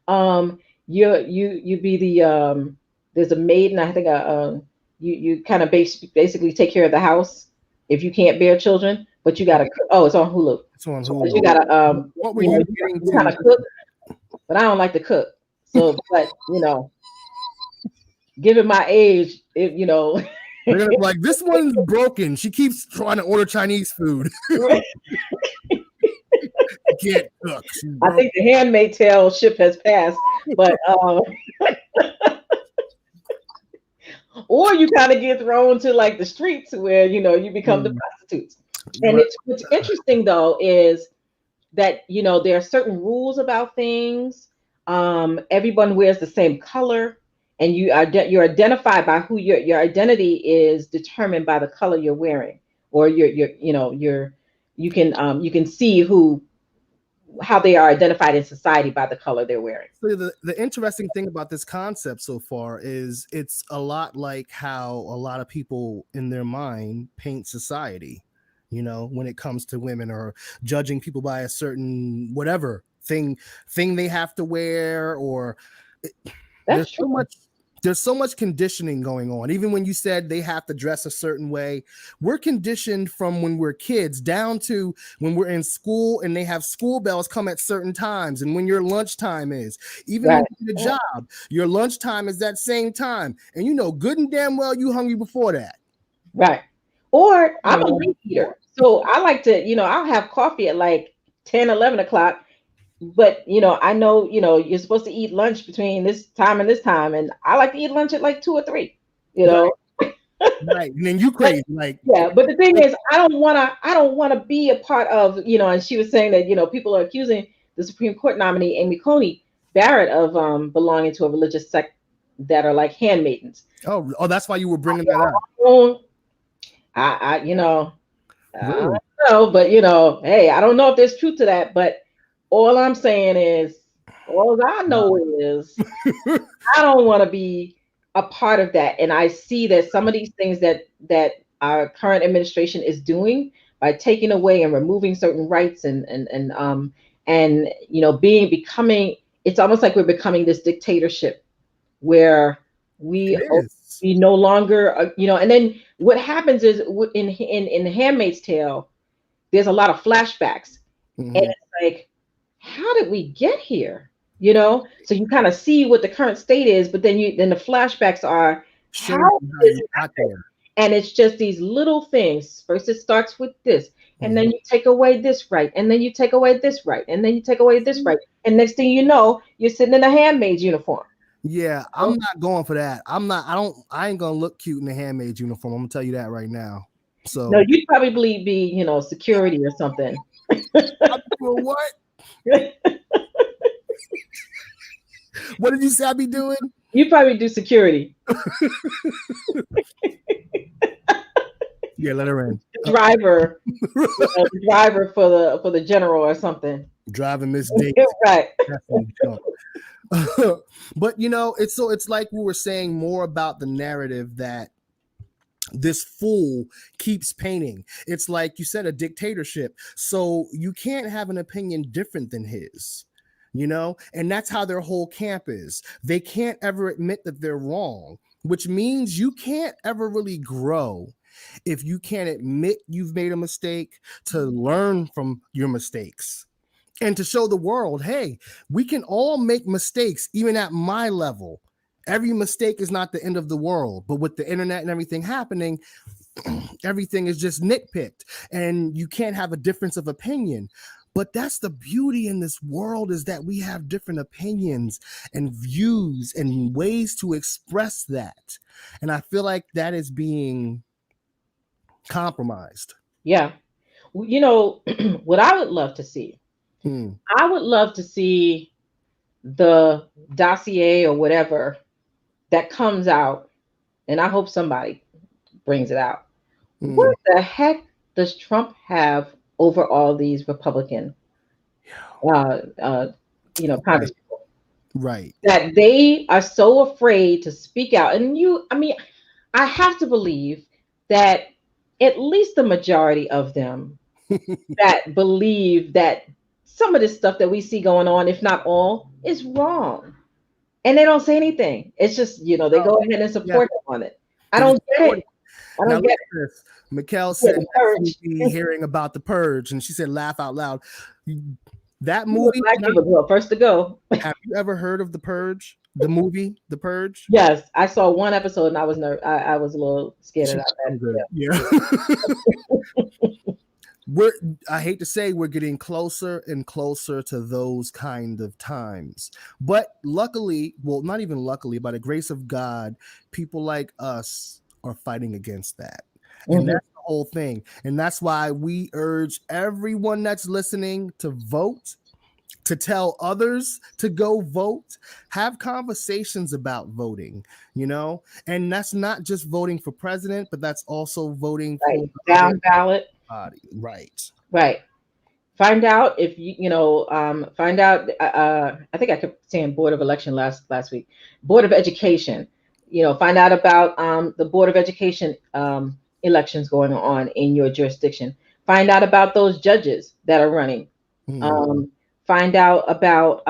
You be the there's a maid, and I think you kind of basically take care of the house if you can't bear children, but you gotta, oh, it's on Hulu. It's on So Hulu. you gotta What were you getting you kind of cook, but I don't like to cook. So, but given my age, if They're gonna be like, this one's broken. She keeps trying to order Chinese food. Can't cook. I think the Handmaid's Tale ship has passed, but or you kind of get thrown to like the streets where you become the prostitutes. And what's interesting though is that there are certain rules about things. Everyone wears the same color, and you're identified by who your identity is determined by the color you're wearing, or you can see how they are identified in society by the color they're wearing. So the interesting thing about this concept so far is it's a lot like how a lot of people in their mind paint society, when it comes to women, or judging people by a certain whatever thing they have to wear, or That's true. There's so much conditioning going on. Even when you said they have to dress a certain way, we're conditioned from when we're kids down to when we're in school and they have school bells come at certain times, and when your lunchtime is. Even when you get a job, your lunchtime is that same time. And good and damn well you hungry before that. Right. Or I'm a late eater. So I like to, I'll have coffee at like 10, 11 o'clock. But I know you're supposed to eat lunch between this time and this time, and I like to eat lunch at like 2 or 3. Right, and then you crazy, like, yeah. But the thing is, I don't want to be a part of, And she was saying that people are accusing the Supreme Court nominee Amy Coney Barrett of belonging to a religious sect that are like handmaidens. Oh, that's why you were bringing that up. Really? I don't know, but hey, I don't know if there's truth to that, but. All I'm saying is, all I know is, I don't want to be a part of that. And I see that some of these things that our current administration is doing by taking away and removing certain rights and becoming, it's almost like we're becoming this dictatorship where we no longer, and then what happens is in The Handmaid's Tale, there's a lot of flashbacks, and it's like, how did we get here? So you kind of see what the current state is, but then the flashbacks are how is it happening? And it's just these little things. First, it starts with this, and then you take away this right, and then you take away this right, and then you take away this right, and next thing you know, you're sitting in a handmaid's uniform. Yeah, I'm not going for that. I ain't gonna look cute in a handmaid's uniform. I'm gonna tell you that right now. So no, you'd probably be, security or something. I'm doing what? What did you say I'd be doing? You probably do security. Yeah, let her in. Driver, driver for the general or something. Driving Miss Davis. Right. But it's like we were saying more about the narrative that this fool keeps painting. It's like you said, a dictatorship. So you can't have an opinion different than his, and that's how their whole camp is. They can't ever admit that they're wrong, which means you can't ever really grow if you can't admit you've made a mistake, to learn from your mistakes, and to show the world, hey, we can all make mistakes, even at my level. Every mistake is not the end of the world, but with the internet and everything happening, everything is just nitpicked, and you can't have a difference of opinion. But that's the beauty in this world, is that we have different opinions and views and ways to express that. And I feel like that is being compromised. Yeah. What I would love to see, I would love to see the dossier or whatever that comes out, and I hope somebody brings it out. What the heck does Trump have over all these Republican, Congress people? Right. That they are so afraid to speak out. And I have to believe that at least the majority of them that believe that some of this stuff that we see going on, if not all, is wrong. And they don't say anything. It's just, they go ahead and support them on it. I don't get it. I don't get it. Mikkel said that she'd be hearing about The Purge, and she said, laugh out loud. That movie, first to go. Have you ever heard of The Purge? The movie, The Purge? Yes, I saw one episode and I was I was a little scared about that. Yeah. I hate to say we're getting closer and closer to those kind of times. But luckily, well, not even luckily, by the grace of God, people like us are fighting against that. And that's the whole thing. And that's why we urge everyone that's listening to vote, to tell others to go vote, have conversations about voting, and that's not just voting for president, but that's also voting for down ballot body. Right. Find out if find out. I think I kept saying Board of Election last week. Board of Education. Find out about the Board of Education elections going on in your jurisdiction. Find out about those judges that are running. Find out about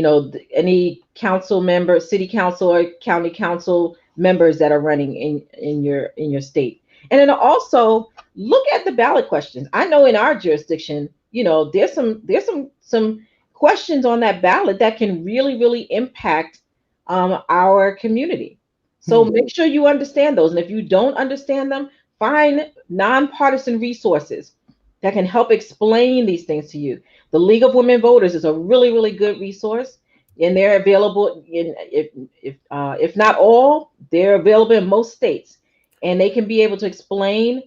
any council member, city council or county council members that are running in your state. And then also look at the ballot questions. I know in our jurisdiction, there's some questions on that ballot that can really, really impact our community. So make sure you understand those. And if you don't understand them, find nonpartisan resources that can help explain these things to you. The League of Women Voters is a really, really good resource, and they're available if not all, they're available in most states, and they can be able to explain.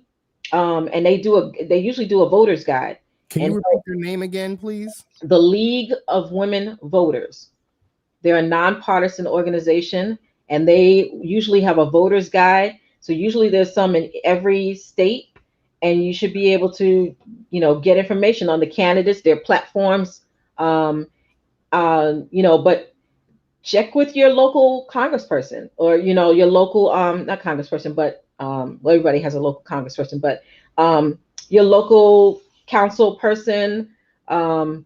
And they usually do a voter's guide. Can you repeat your name again, please? The League of Women Voters. They're a nonpartisan organization, and they usually have a voter's guide. So usually there's some in every state. And you should be able to, get information on the candidates, their platforms, but check with your local congressperson or, your local, not congressperson, but everybody has a local congressperson, but your local council person, a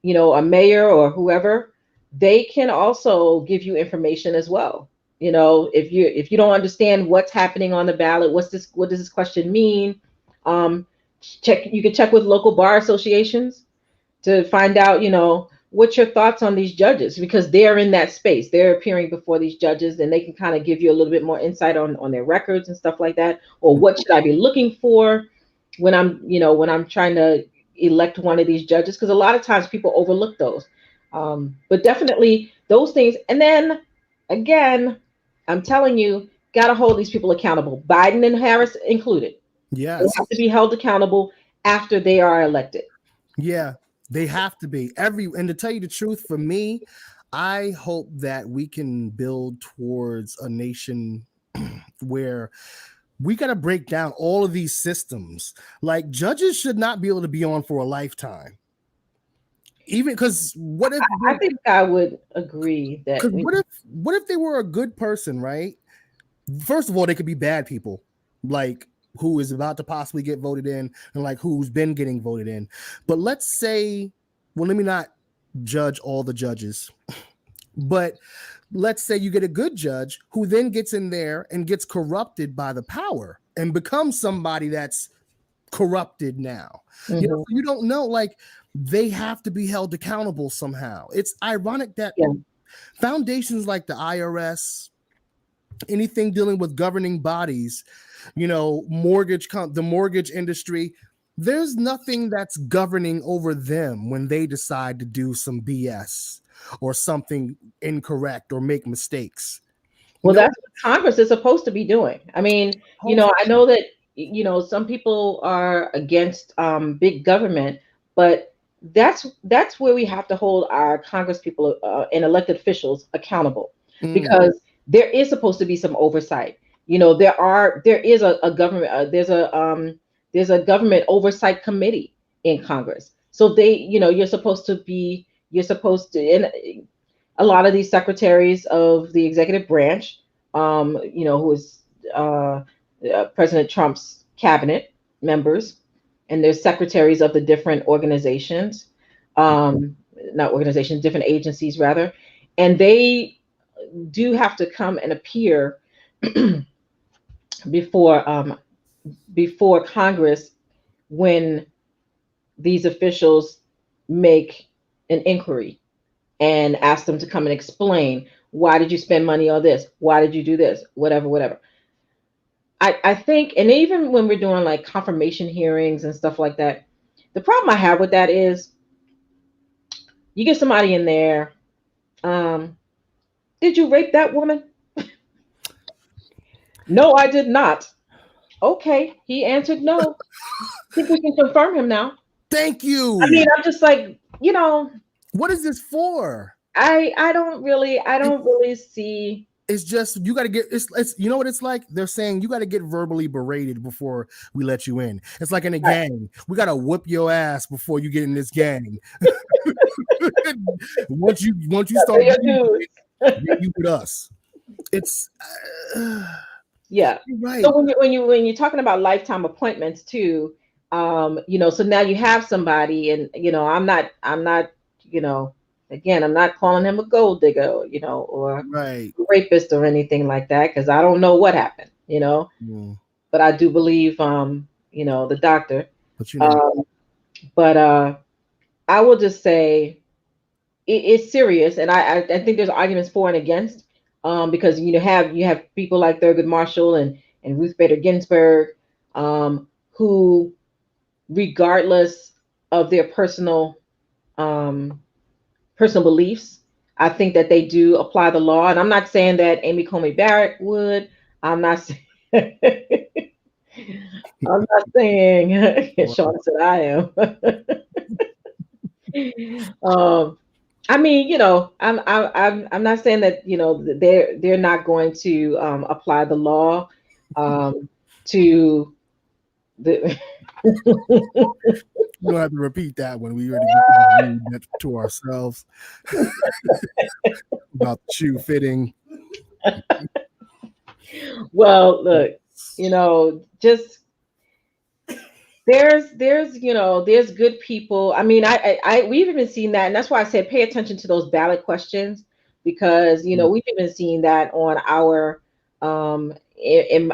mayor or whoever, they can also give you information as well. If you don't understand what's happening on the ballot, what does this question mean? You can check with local bar associations to find out, what's your thoughts on these judges, because they're in that space. They're appearing before these judges, and they can kind of give you a little bit more insight on their records and stuff like that. Or what should I be looking for when I'm trying to elect one of these judges? Because a lot of times people overlook those. But definitely those things. And then again, I'm telling you, got to hold these people accountable, Biden and Harris included. Yes. They have to be held accountable after they are elected. Yeah, they have to be. And to tell you the truth, for me, I hope that we can build towards a nation where we got to break down all of these systems. Like, judges should not be able to be on for a lifetime. Even because I think I would agree that what if they were a good person, right? First of all, they could be bad people, like who is about to possibly get voted in and like who's been getting voted in. But let's say, well, let me not judge all the judges, but let's say you get a good judge who then gets in there and gets corrupted by the power and becomes somebody that's corrupted now. You don't know, like they have to be held accountable somehow. It's ironic that foundations like the IRS, anything dealing with governing bodies, the mortgage industry, there's nothing that's governing over them when they decide to do some BS or something incorrect or make mistakes. Well, that's what Congress is supposed to be doing. I mean, I know that, some people are against big government, but that's where we have to hold our Congress people and elected officials accountable, Mm. because there is supposed to be some oversight. There is a government there's a government oversight committee in Congress. So you're supposed to, and a lot of these secretaries of the executive branch, who is President Trump's cabinet members, and there's secretaries of the different organizations, not organizations, different agencies rather, and they do have to come and appear before before Congress when these officials make an inquiry and ask them to come and explain, why did you spend money on this? Why did you do this? Whatever. I think, and even when we're doing like confirmation hearings and stuff like that, the problem I have with that is you get somebody in there, did you rape that woman? No, I did not. Okay, he answered no. I think we can confirm him now. Thank you. I mean, I'm just like, what is this for? I don't really see. It's just, you got to get, it's you know what it's like? They're saying you got to get verbally berated before we let you in. It's like in a gang. We got to whip your ass before you get in this gang. once you start you with us. It's yeah. Right. So when you're talking about lifetime appointments too, so now you have somebody, and I'm not, again, I'm not calling him a gold digger, or right. rapist or anything like that, because I don't know what happened, but I do believe, the doctor. But I will just say it's serious, and I think there's arguments for and against, because you have people like Thurgood Marshall and Ruth Bader Ginsburg, who, regardless of their personal beliefs, I think that they do apply the law. And I'm not saying that Amy Coney Barrett would. I'm not saying. I'm not saying. Sean said I am. I mean, I'm not saying that they're not going to apply the law to the. You don't have to repeat that when we already that to ourselves about the shoe fitting. Well, look, just there's good people. I mean, we've even seen that, and that's why I said pay attention to those ballot questions, because we've even seen that on our in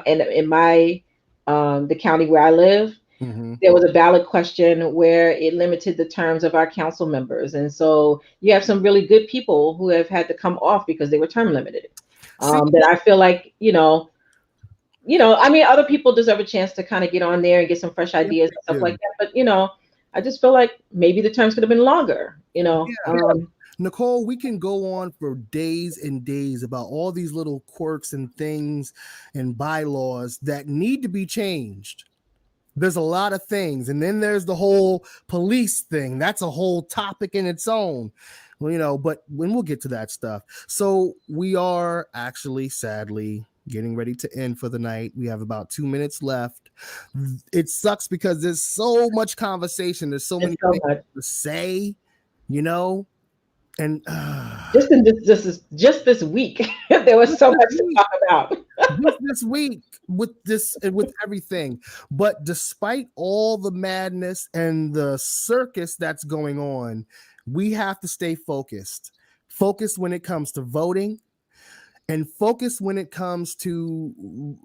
my the county where I live. Mm-hmm. There was a ballot question where it limited the terms of our council members. And so you have some really good people who have had to come off because they were term limited. That I feel like, I mean, other people deserve a chance to kind of get on there and get some fresh ideas and stuff like that. But, I just feel like maybe the terms could have been longer, Nicole, we can go on for days and days about all these little quirks and things and bylaws that need to be changed. There's a lot of things. And then there's the whole police thing. That's a whole topic in its own, but when we'll get to that stuff. So we are actually, sadly, getting ready to end for the night. We have about 2 minutes left. It sucks because there's so much conversation. There's so many things to say, and just this week, there was so much to talk about. this week with everything. But despite all the madness and the circus that's going on, we have to stay focused. Focused when it comes to voting, and focused when it comes to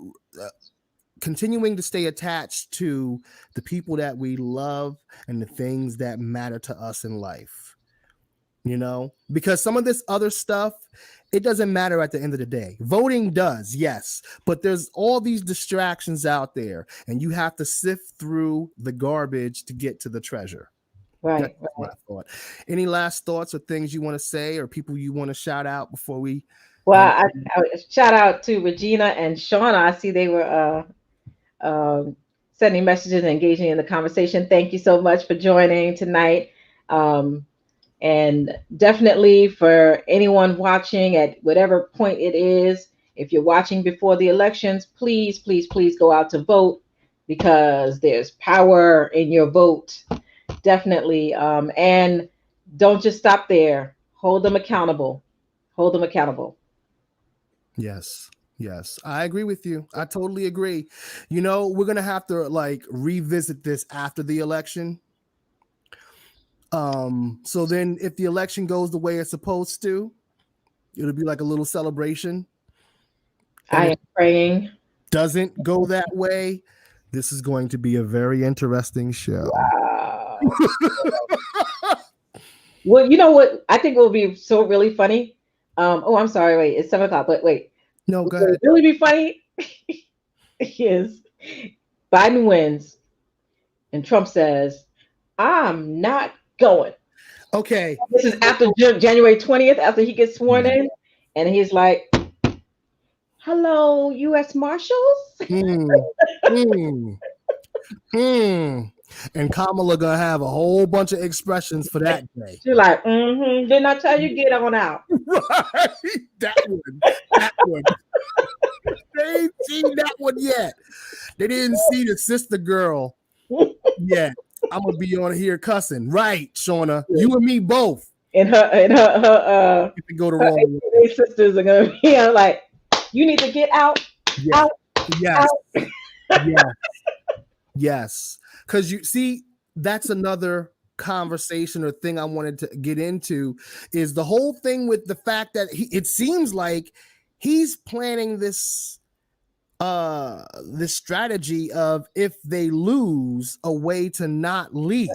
continuing to stay attached to the people that we love and the things that matter to us in life. Because some of this other stuff, it doesn't matter at the end of the day. Voting does, yes, but there's all these distractions out there, and you have to sift through the garbage to get to the treasure. Right. That's what I thought. Any last thoughts or things you want to say, or people you want to shout out before we? Well, I shout out to Regina and Shauna. I see they were sending messages and engaging in the conversation. Thank you so much for joining tonight. And definitely for anyone watching at whatever point it is, if you're watching before the elections, please, please, please go out to vote, because there's power in your vote. Definitely. And don't just stop there. Hold them accountable. Hold them accountable. Yes. Yes, I agree with you. I totally agree. You know, we're going to have to like revisit this after the election. So then if the election goes the way it's supposed to, it'll be like a little celebration. And I am praying. Doesn't go that way, this is going to be a very interesting show. Wow. Well, you know what I think will be so really funny? I'm sorry, wait, it's 7:00, but wait. No, go ahead. Really be funny is Biden wins and Trump says, I'm not going. Okay. This is after January 20th, after he gets sworn in, and he's like, hello, U.S. Marshals. And Kamala gonna have a whole bunch of expressions for that day. She's like, didn't I tell you, get on out? Right. That one. They ain't seen that one yet. They didn't see the sister girl yet. I'm gonna be on here cussing. Right, Shauna. You and me both. And her if you go the wrong way. Sisters are gonna be like, you need to get out. Yeah. Out. Yes. Out. Yes. Yes. Because you see, that's another conversation or thing I wanted to get into, is the whole thing with the fact that it seems like he's planning this strategy of, if they lose, a way to not leave.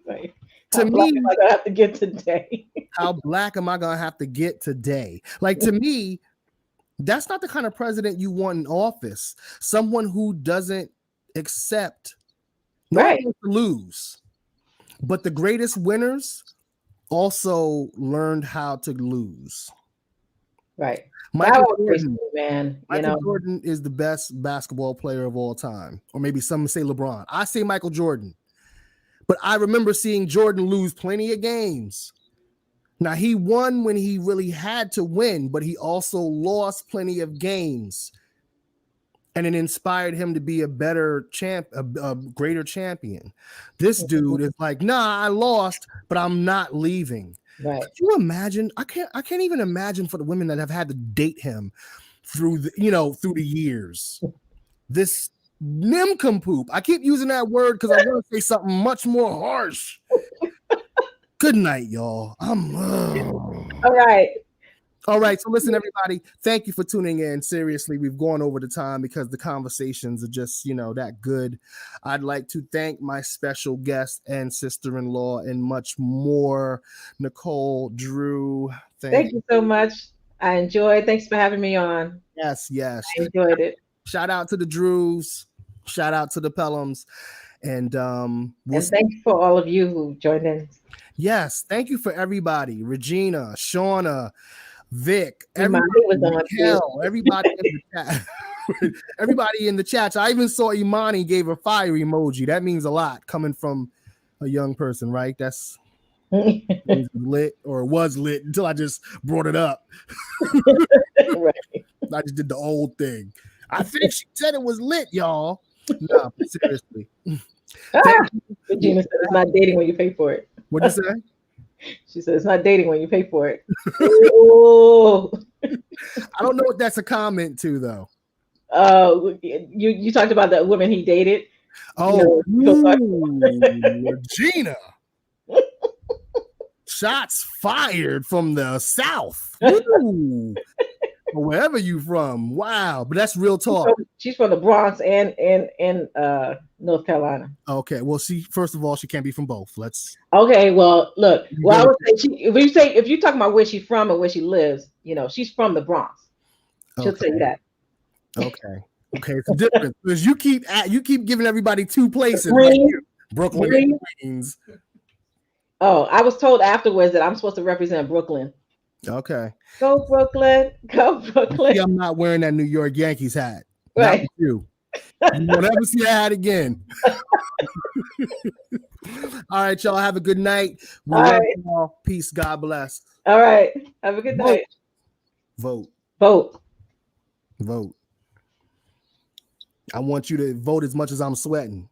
Right. To me, am I gonna have to get today. How black am I gonna have to get today? Like, to me, that's not the kind of president you want in office. Someone who doesn't accept not to lose, but the greatest winners also learned how to lose. Right. Michael Jordan is the best basketball player of all time. Or maybe some say LeBron. I say Michael Jordan. But I remember seeing Jordan lose plenty of games. Now, he won when he really had to win, but he also lost plenty of games. And it inspired him to be a better a greater champion. This dude is like, nah, I lost, but I'm not leaving. Right. Could you imagine? I can't even imagine for the women that have had to date him through the years. This nincompoop. I keep using that word because I want to say something much more harsh. Good night, y'all. All right. All right. So listen, everybody, thank you for tuning in. Seriously, we've gone over the time because the conversations are just, that good. I'd like to thank my special guest and sister-in-law and much more, Nicole, Drew. Thank you so much. I enjoyed. Thanks for having me on. Yes. I enjoyed it. Shout out to the Drews. Shout out to the Pellums. And thank you for all of you who joined in. Yes. Thank you for everybody. Regina, Shauna, Vic, everybody in the chat. Everybody in the chats. I even saw Imani gave a fire emoji. That means a lot coming from a young person, right? That's lit, or was lit until I just brought it up. Right. I just did the old thing. I think she said it was lit, y'all. No, seriously. Regina said it's not dating when you pay for it. What'd you say? She said it's not dating when you pay for it. Oh. I don't know what that's a comment to, though. You talked about the woman he dated. Oh, Regina. Shots fired from the South. Ooh. Wherever you from. Wow. But that's real talk. She's from the Bronx and North Carolina. Okay. Well, first of all, she can't be from both. Okay. Well, look. Well, I would say if you talk about where she's from and where she lives, she's from the Bronx. She'll tell you that. Okay. It's different because you keep giving everybody two places. Right? Brooklyn and Queens. Oh, I was told afterwards that I'm supposed to represent Brooklyn. Okay. Go Brooklyn. Go Brooklyn. See, I'm not wearing that New York Yankees hat. Right. Not you. You won't ever see that hat again. All right, y'all. Have a good night. We love you all. Peace. God bless. All right. Have a good night. Vote. Vote. Vote. I want you to vote as much as I'm sweating.